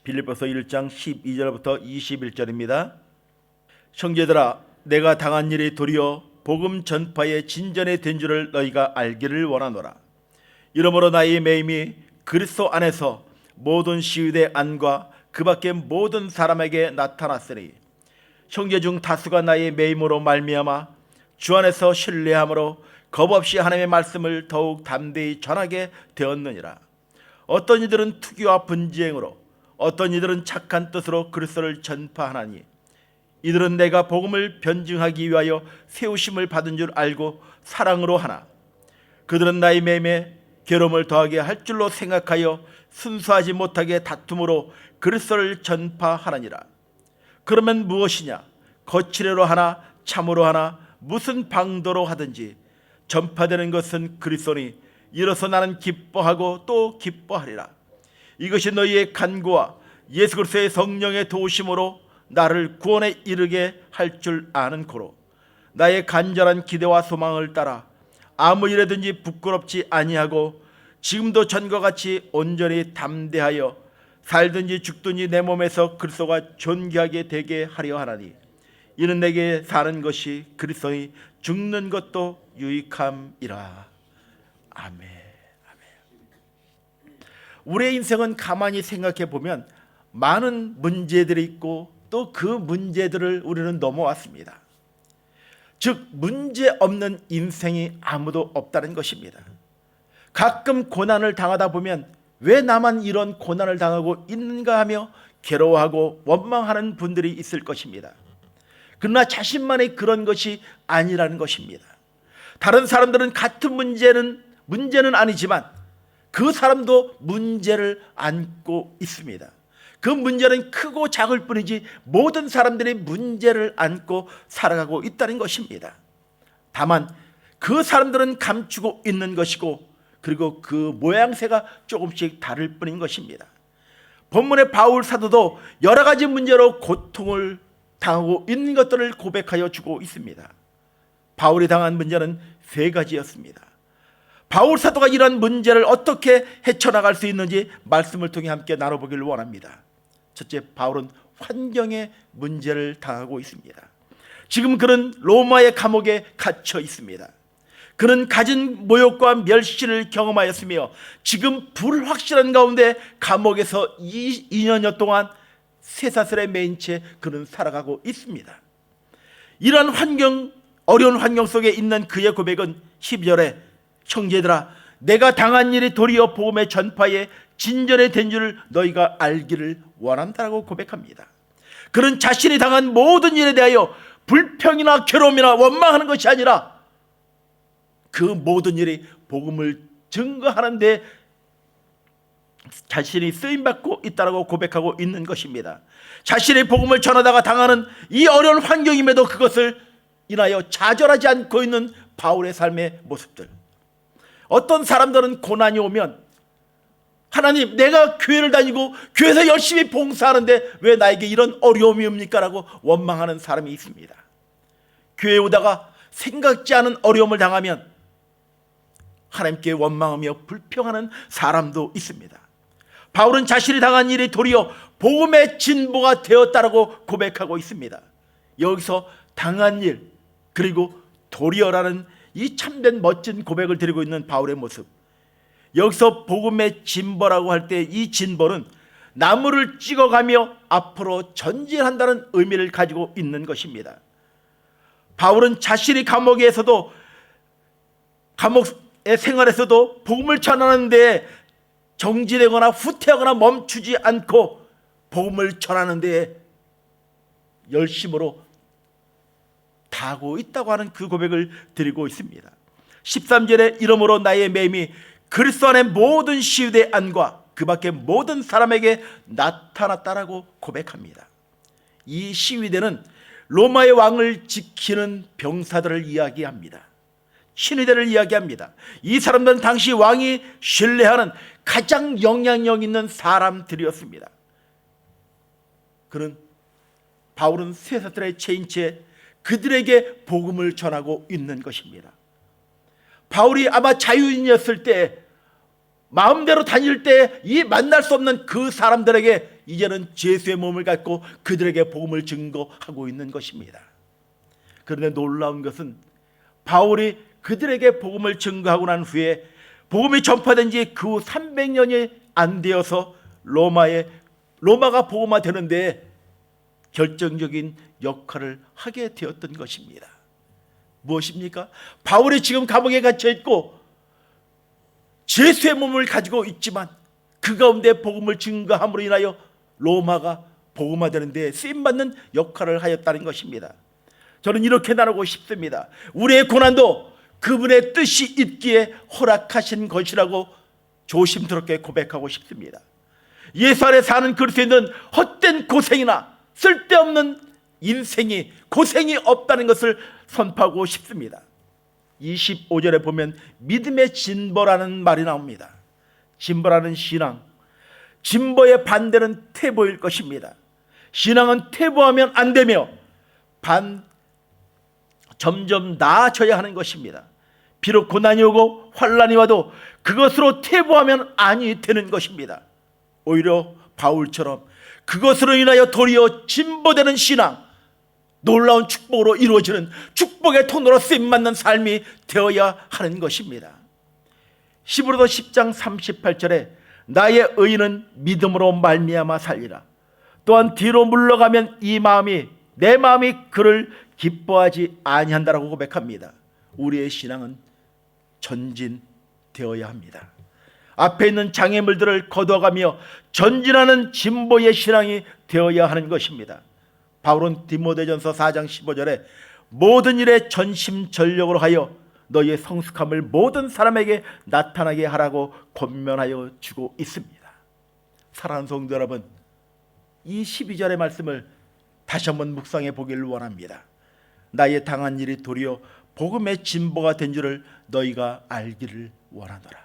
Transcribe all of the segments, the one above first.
빌립보서 1장 12절부터 21절입니다. 형제들아, 내가 당한 일이 도리어 복음 전파의 진전이 된 줄을 너희가 알기를 원하노라. 이러므로 나의 매임이 그리스도 안에서 모든 시위대 안과 그 밖의 모든 사람에게 나타났으니, 형제 중 다수가 나의 매임으로 말미암아 주 안에서 신뢰함으로 겁없이 하나님의 말씀을 더욱 담대히 전하게 되었느니라. 어떤 이들은 투기와 분쟁으로, 어떤 이들은 착한 뜻으로 그리스도를 전파하나니, 이들은 내가 복음을 변증하기 위하여 세우심을 받은 줄 알고 사랑으로 하나, 그들은 나의 매임에 괴로움을 더하게 할 줄로 생각하여 순수하지 못하게 다툼으로 그리스도를 전파하느니라. 그러면 무엇이냐? 거칠애로 하나 참으로 하나 무슨 방도로 하든지 전파되는 것은 그리스도니, 이로써 나는 기뻐하고 또 기뻐하리라. 이것이 너희의 간구와 예수 그리스도의 성령의 도우심으로 나를 구원에 이르게 할 줄 아는 고로, 나의 간절한 기대와 소망을 따라 아무 일에든지 부끄럽지 아니하고 지금도 전과 같이 온전히 담대하여 살든지 죽든지 내 몸에서 그리스도가 존귀하게 되게 하려 하나니, 이는 내게 사는 것이 그리스도니 죽는 것도 유익함이라. 아멘. 우리의 인생은 가만히 생각해 보면 많은 문제들이 있고 또 그 문제들을 우리는 넘어왔습니다. 즉, 문제 없는 인생이 아무도 없다는 것입니다. 가끔 고난을 당하다 보면 왜 나만 이런 고난을 당하고 있는가 하며 괴로워하고 원망하는 분들이 있을 것입니다. 그러나 자신만의 그런 것이 아니라는 것입니다. 다른 사람들은 같은 문제는 아니지만 그 사람도 문제를 안고 있습니다. 그 문제는 크고 작을 뿐이지 모든 사람들이 문제를 안고 살아가고 있다는 것입니다. 다만 그 사람들은 감추고 있는 것이고, 그리고 그 모양새가 조금씩 다를 뿐인 것입니다. 본문의 바울 사도도 여러 가지 문제로 고통을 당하고 있는 것들을 고백하여 주고 있습니다. 바울이 당한 문제는 세 가지였습니다. 바울 사도가 이런 문제를 어떻게 헤쳐나갈 수 있는지 말씀을 통해 함께 나눠보기를 원합니다. 첫째, 바울은 환경의 문제를 당하고 있습니다. 지금 그는 로마의 감옥에 갇혀 있습니다. 그는 가진 모욕과 멸시를 경험하였으며 지금 불확실한 가운데 감옥에서 2년여 동안 쇠사슬에 매인 채 그는 살아가고 있습니다. 이러한 어려운 환경 속에 있는 그의 고백은 12절에 형제들아, 내가 당한 일이 도리어 복음의 전파에 진전이 된 줄 너희가 알기를 원한다라고 고백합니다. 그는 자신이 당한 모든 일에 대하여 불평이나 괴로움이나 원망하는 것이 아니라 그 모든 일이 복음을 증거하는 데 자신이 쓰임받고 있다고 고백하고 있는 것입니다. 자신의 복음을 전하다가 당하는 이 어려운 환경임에도 그것을 인하여 좌절하지 않고 있는 바울의 삶의 모습들. 어떤 사람들은 고난이 오면 하나님, 내가 교회를 다니고 교회에서 열심히 봉사하는데 왜 나에게 이런 어려움이 옵니까? 라고 원망하는 사람이 있습니다. 교회에 오다가 생각지 않은 어려움을 당하면 하나님께 원망하며 불평하는 사람도 있습니다. 바울은 자신이 당한 일이 도리어 복음의 진보가 되었다라고 고백하고 있습니다. 여기서 당한 일, 그리고 도리어라는 이 참된 멋진 고백을 드리고 있는 바울의 모습. 여기서 복음의 진보라고 할 때 이 진보는 나무를 찍어가며 앞으로 전진한다는 의미를 가지고 있는 것입니다. 바울은 자신이 감옥의 생활에서도 복음을 전하는 데 정지되거나 후퇴하거나 멈추지 않고 복음을 전하는 데 열심으로 다하고 있다고 하는 그 고백을 드리고 있습니다. 13절에 이러므로 나의 매임이 그리스도 안의 모든 시위대 안과 그 밖의 모든 사람에게 나타났다라고 고백합니다. 이 시위대는 로마의 왕을 지키는 병사들을 이야기합니다. 신위대를 이야기합니다. 이 사람들은 당시 왕이 신뢰하는 가장 영향력 있는 사람들이었습니다. 바울은 쇠사슬에 채인 채 그들에게 복음을 전하고 있는 것입니다. 바울이 아마 자유인이었을 때, 마음대로 다닐 때 이 만날 수 없는 그 사람들에게 이제는 죄수의 몸을 갖고 그들에게 복음을 증거하고 있는 것입니다. 그런데 놀라운 것은 바울이 그들에게 복음을 증거하고 난 후에 복음이 전파된 지 그 후 300년이 안 되어서 로마가 복음화되는데 결정적인 역할을 하게 되었던 것입니다. 무엇입니까? 바울이 지금 감옥에 갇혀 있고 죄수의 몸을 가지고 있지만 그 가운데 복음을 증거함으로 인하여 로마가 복음화되는 데 쓰임받는 역할을 하였다는 것입니다. 저는 이렇게 나누고 싶습니다. 우리의 고난도 그분의 뜻이 있기에 허락하신 것이라고 조심스럽게 고백하고 싶습니다. 예수 안에 사는 그리스도인은 헛된 고생이나 쓸데없는 인생이 고생이 없다는 것을 선포하고 싶습니다. 25절에 보면 믿음의 진보라는 말이 나옵니다. 진보라는 신앙, 진보의 반대는 퇴보일 것입니다. 신앙은 퇴보하면 안 되며 점점 나아져야 하는 것입니다. 비록 고난이 오고 환난이 와도 그것으로 퇴보하면 아니 되는 것입니다. 오히려 바울처럼 그것으로 인하여 도리어 진보되는 신앙, 놀라운 축복으로 이루어지는 축복의 통로로 쓰임받는 삶이 되어야 하는 것입니다. 히브리서 10장 38절에 나의 의인은 믿음으로 말미암아 살리라. 또한 뒤로 물러가면 내 마음이 그를 기뻐하지 아니한다라고 고백합니다. 우리의 신앙은 전진되어야 합니다. 앞에 있는 장애물들을 거둬가며 전진하는 진보의 신앙이 되어야 하는 것입니다. 바울은 디모데전서 4장 15절에 모든 일에 전심전력으로 하여 너희의 성숙함을 모든 사람에게 나타나게 하라고 권면하여 주고 있습니다. 사랑하는 성도 여러분, 이 12절의 말씀을 다시 한번 묵상해 보기를 원합니다. 나의 당한 일이 도리어 복음의 진보가 된 줄을 너희가 알기를 원하노라.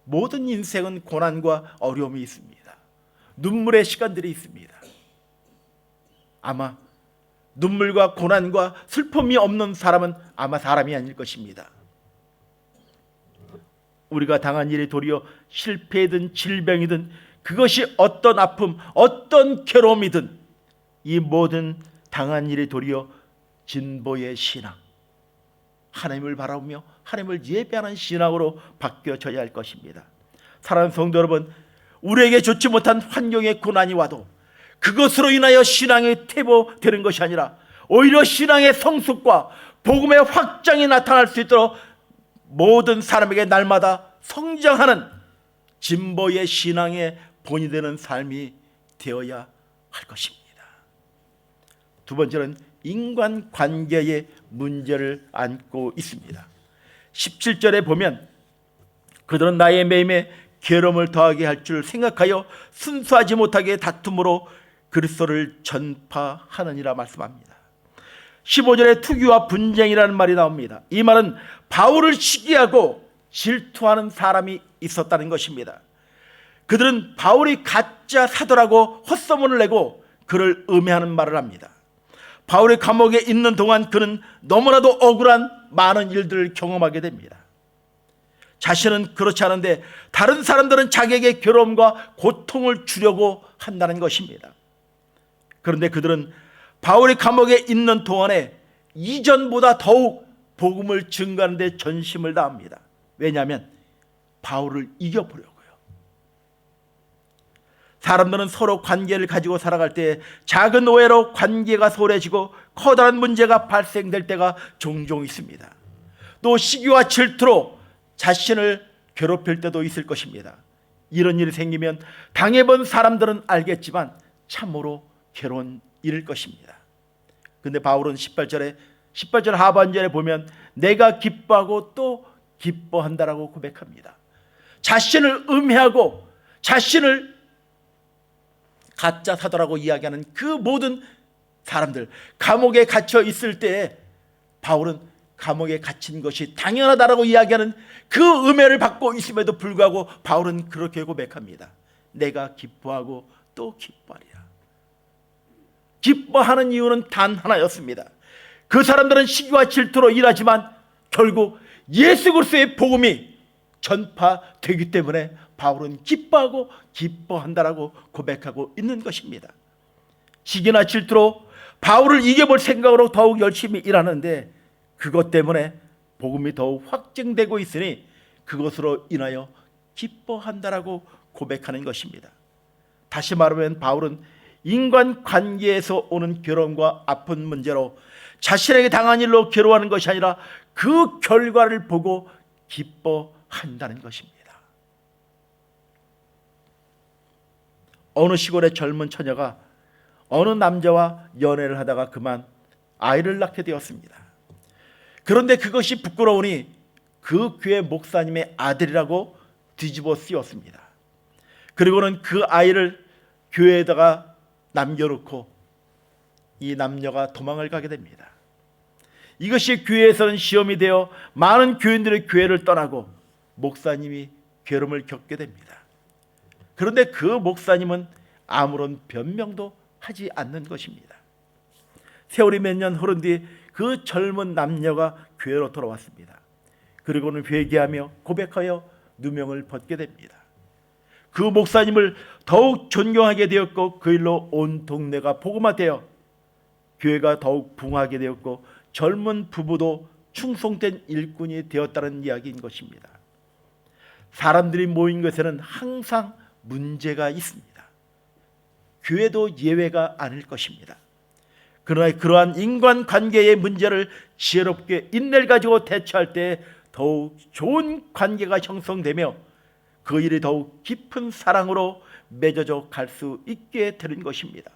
모든 인생은 고난과 어려움이 있습니다. 눈물의 시간들이 있습니다. 아마 눈물과 고난과 슬픔이 없는 사람은 아마 사람이 아닐 것입니다. 우리가 당한 일이 도리어 실패이든 질병이든 그것이 어떤 아픔, 어떤 괴로움이든 이 모든 당한 일이 도리어 진보의 신앙, 하나님을 바라보며 하나님을 예배하는 신앙으로 바뀌어져야 할 것입니다. 사랑하는 성도 여러분, 우리에게 좋지 못한 환경의 고난이 와도 그것으로 인하여 신앙이 퇴보되는 것이 아니라 오히려 신앙의 성숙과 복음의 확장이 나타날 수 있도록 모든 사람에게 날마다 성장하는 진보의 신앙의 본이 되는 삶이 되어야 할 것입니다. 두 번째는 인간관계의 문제를 안고 있습니다. 17절에 보면 그들은 나의 매임에 괴로움을 더하게 할 줄 생각하여 순수하지 못하게 다툼으로 그리스도를 전파하느니라 말씀합니다. 15절에 투기와 분쟁이라는 말이 나옵니다. 이 말은 바울을 시기하고 질투하는 사람이 있었다는 것입니다. 그들은 바울이 가짜 사도라고 헛소문을 내고 그를 음해하는 말을 합니다. 바울이 감옥에 있는 동안 그는 너무나도 억울한 많은 일들을 경험하게 됩니다. 자신은 그렇지 않은데 다른 사람들은 자기에게 괴로움과 고통을 주려고 한다는 것입니다. 그런데 그들은 바울이 감옥에 있는 동안에 이전보다 더욱 복음을 증거하는 데 전심을 다합니다. 왜냐하면 바울을 이겨보려고요. 사람들은 서로 관계를 가지고 살아갈 때 작은 오해로 관계가 소홀해지고 커다란 문제가 발생될 때가 종종 있습니다. 또 시기와 질투로 자신을 괴롭힐 때도 있을 것입니다. 이런 일이 생기면 당해본 사람들은 알겠지만 참으로 괴로운 일일 것입니다. 근데 바울은 18절 하반절에 보면 내가 기뻐하고 또 기뻐한다라고 고백합니다. 자신을 음해하고 자신을 가짜 사도라고 이야기하는 그 모든 사람들, 감옥에 갇혀 있을 때 바울은 감옥에 갇힌 것이 당연하다라고 이야기하는 그 음해를 받고 있음에도 불구하고 바울은 그렇게 고백합니다. 내가 기뻐하고 또 기뻐하리라. 기뻐하는 이유는 단 하나였습니다. 그 사람들은 시기와 질투로 일하지만 결국 예수 그리스도의 복음이 전파되기 때문에 바울은 기뻐하고 기뻐한다라고 고백하고 있는 것입니다. 시기나 질투로 바울을 이겨볼 생각으로 더욱 열심히 일하는데 그것 때문에 복음이 더욱 확증되고 있으니 그것으로 인하여 기뻐한다라고 고백하는 것입니다. 다시 말하면 바울은 인간관계에서 오는 괴로움과 아픈 문제로 자신에게 당한 일로 괴로워하는 것이 아니라 그 결과를 보고 기뻐한다는 것입니다. 어느 시골의 젊은 처녀가 어느 남자와 연애를 하다가 그만 아이를 낳게 되었습니다. 그런데 그것이 부끄러우니 그 교회 목사님의 아들이라고 뒤집어 씌웠습니다. 그리고는 그 아이를 교회에다가 남겨놓고 이 남녀가 도망을 가게 됩니다. 이것이 교회에서는 시험이 되어 많은 교인들의 교회를 떠나고 목사님이 괴로움을 겪게 됩니다. 그런데 그 목사님은 아무런 변명도 하지 않는 것입니다. 세월이 몇 년 흐른 뒤 그 젊은 남녀가 교회로 돌아왔습니다. 그리고는 회개하며 고백하여 누명을 벗게 됩니다. 그 목사님을 더욱 존경하게 되었고 그 일로 온 동네가 복음화되어 교회가 더욱 붕하게 되었고 젊은 부부도 충성된 일꾼이 되었다는 이야기인 것입니다. 사람들이 모인 것에는 항상 문제가 있습니다. 교회도 예외가 아닐 것입니다. 그러나 그러한 인간관계의 문제를 지혜롭게 인내를 가지고 대처할 때 더욱 좋은 관계가 형성되며 그 일이 더욱 깊은 사랑으로 맺어져 갈 수 있게 되는 것입니다.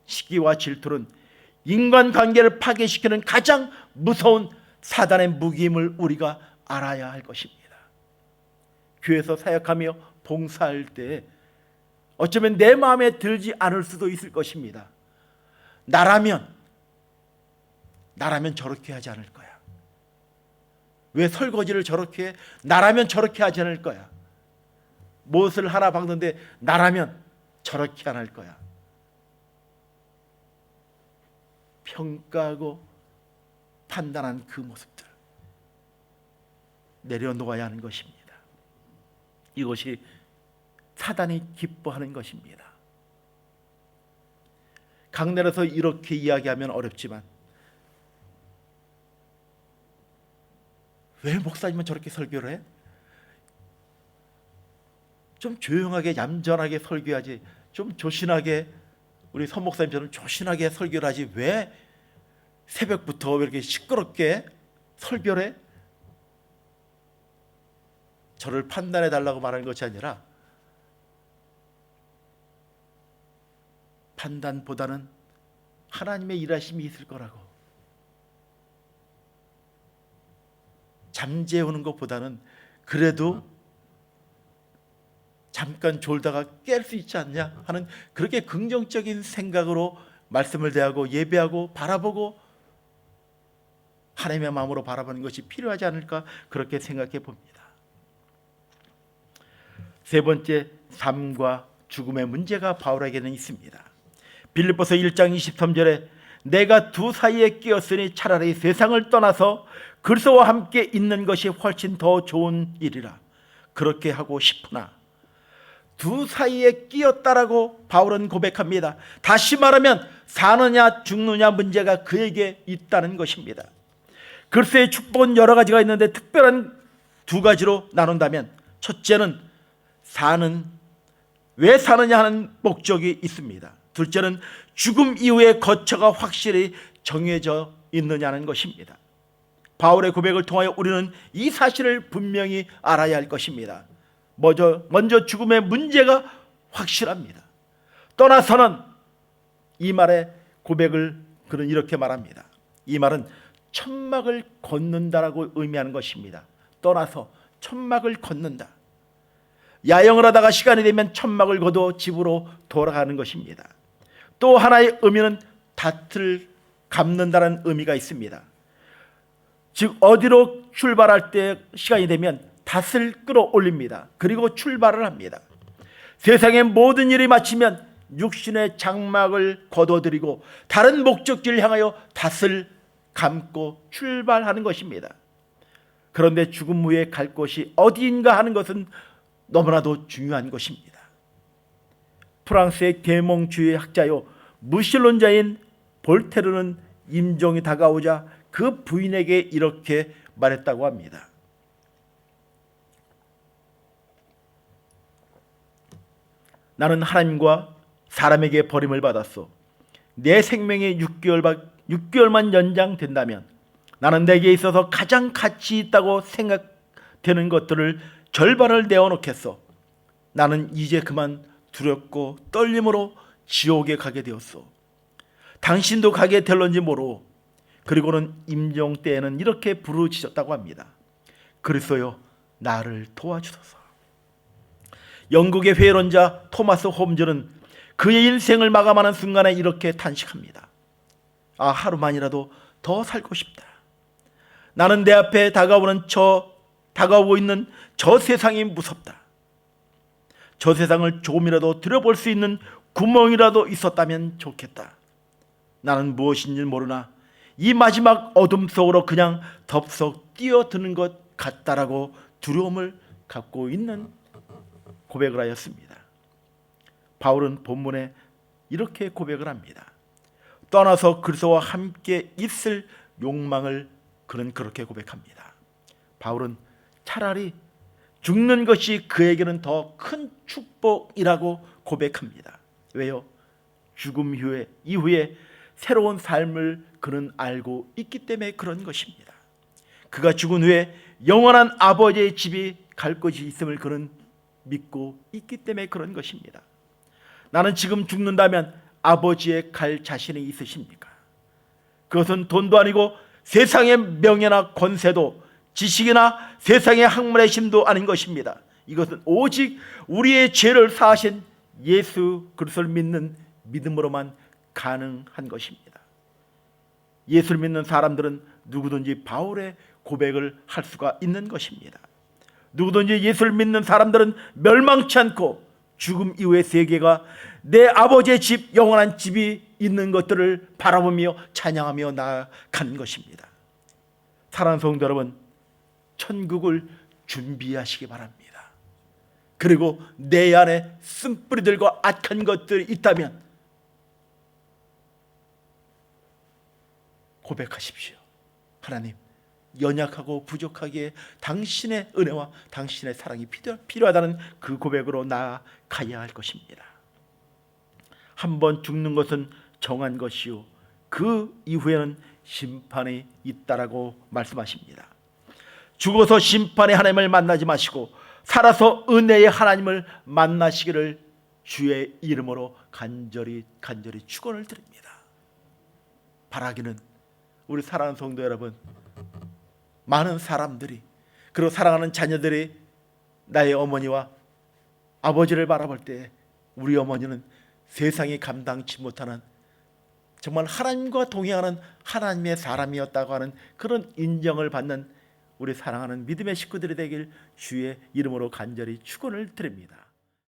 시기와 질투는 인간관계를 파괴시키는 가장 무서운 사단의 무기임을 우리가 알아야 할 것입니다. 교회에서 사역하며 봉사할 때 어쩌면 내 마음에 들지 않을 수도 있을 것입니다. 나라면 저렇게 하지 않을 거야. 왜 설거지를 저렇게 해? 나라면 저렇게 하지 않을 거야. 무엇을 하나 박는데 나라면 저렇게 안 할 거야. 평가하고 판단한 그 모습들 내려놓아야 하는 것입니다. 이것이 사단이 기뻐하는 것입니다. 강단에서 이렇게 이야기하면 어렵지만 왜 목사님은 저렇게 설교를 해? 좀 조용하게 얌전하게 설교하지, 좀 조신하게, 우리 선 목사님처럼 조신하게 설교를 하지 왜 새벽부터 왜 이렇게 시끄럽게 설교를 해? 저를 판단해 달라고 말하는 것이 아니라 판단보다는 하나님의 일하심이 있을 거라고, 잠재우는 것보다는 그래도 잠깐 졸다가 깰 수 있지 않냐 하는 그렇게 긍정적인 생각으로 말씀을 대하고 예배하고 바라보고 하나님의 마음으로 바라보는 것이 필요하지 않을까, 그렇게 생각해 봅니다. 세 번째, 삶과 죽음의 문제가 바울에게는 있습니다. 빌립보서 1장 23절에 내가 두 사이에 끼었으니 차라리 세상을 떠나서 그리스도와 함께 있는 것이 훨씬 더 좋은 일이라 그렇게 하고 싶으나, 두 사이에 끼었다라고 바울은 고백합니다. 다시 말하면 사느냐 죽느냐 문제가 그에게 있다는 것입니다. 그리스도의 축복은 여러 가지가 있는데 특별한 두 가지로 나눈다면, 첫째는 왜 사느냐 하는 목적이 있습니다. 둘째는 죽음 이후의 거처가 확실히 정해져 있느냐는 것입니다. 바울의 고백을 통하여 우리는 이 사실을 분명히 알아야 할 것입니다. 먼저 죽음의 문제가 확실합니다. 떠나서는, 이 말의 고백을 그는 이렇게 말합니다. 이 말은 천막을 걷는다라고 의미하는 것입니다. 떠나서 천막을 걷는다. 야영을 하다가 시간이 되면 천막을 걷어 집으로 돌아가는 것입니다. 또 하나의 의미는 닷을 감는다는 의미가 있습니다. 즉 어디로 출발할 때 시간이 되면 닷을 끌어올립니다. 그리고 출발을 합니다. 세상의 모든 일이 마치면 육신의 장막을 걷어들이고 다른 목적지를 향하여 닷을 감고 출발하는 것입니다. 그런데 죽음 후에 갈 곳이 어디인가 하는 것은 너무나도 중요한 것입니다. 프랑스의 계몽주의 학자요 무신론자인 볼테르는 임종이 다가오자 그 부인에게 이렇게 말했다고 합니다. 나는 하나님과 사람에게 버림을 받았소. 내 생명이 6개월만 연장된다면 나는 내게 있어서 가장 가치 있다고 생각되는 것들을 절반을 내어놓겠소. 나는 이제 그만 두렵고 떨림으로 지옥에 가게 되었소. 당신도 가게 될런지 모르오. 그리고는 임종 때에는 이렇게 부르짖었다고 합니다. 그리스도여, 나를 도와주소서. 영국의 회론자 토마스 홈즈는 그의 인생을 마감하는 순간에 이렇게 탄식합니다. 하루만이라도 더 살고 싶다. 나는 내 앞에 다가오고 있는 저 세상이 무섭다. 저 세상을 조금이라도 들여볼 수 있는 구멍이라도 있었다면 좋겠다. 나는 무엇인지 모르나 이 마지막 어둠 속으로 그냥 덥석 뛰어드는 것 같다라고 두려움을 갖고 있는 고백을 하였습니다. 바울은 본문에 이렇게 고백을 합니다. 떠나서 그리스도와 함께 있을 욕망을 그는 그렇게 고백합니다. 바울은 차라리 죽는 것이 그에게는 더 큰 축복이라고 고백합니다. 왜요? 죽음 이후에 새로운 삶을 그는 알고 있기 때문에 그런 것입니다. 그가 죽은 후에 영원한 아버지의 집이 갈 곳이 있음을 그는 믿고 있기 때문에 그런 것입니다. 나는 지금 죽는다면 아버지에 갈 자신이 있으십니까? 그것은 돈도 아니고 세상의 명예나 권세도 지식이나 세상의 학문의 힘도 아닌 것입니다. 이것은 오직 우리의 죄를 사하신 예수 그리스도를 믿는 믿음으로만 가능한 것입니다. 예수를 믿는 사람들은 누구든지 바울의 고백을 할 수가 있는 것입니다. 누구든지 예수를 믿는 사람들은 멸망치 않고 죽음 이후의 세계가 내 아버지의 집, 영원한 집이 있는 것들을 바라보며 찬양하며 나아가는 것입니다. 사랑하는 성도 여러분, 천국을 준비하시기 바랍니다. 그리고 내 안에 쓴뿌리들과 악한 것들이 있다면 고백하십시오. 하나님, 연약하고 부족하기에 당신의 은혜와 당신의 사랑이 필요하다는 그 고백으로 나아가야 할 것입니다. 한번 죽는 것은 정한 것이요 그 이후에는 심판이 있다라고 말씀하십니다. 죽어서 심판의 하나님을 만나지 마시고 살아서 은혜의 하나님을 만나시기를 주의 이름으로 간절히 축원을 드립니다. 바라기는 우리 사랑하는 성도 여러분, 많은 사람들이 그리고 사랑하는 자녀들이 나의 어머니와 아버지를 바라볼 때 우리 어머니는 세상이 감당치 못하는 정말 하나님과 동행하는 하나님의 사람이었다고 하는 그런 인정을 받는 우리 사랑하는 믿음의 식구들이 되길 주의 이름으로 간절히 축원을 드립니다.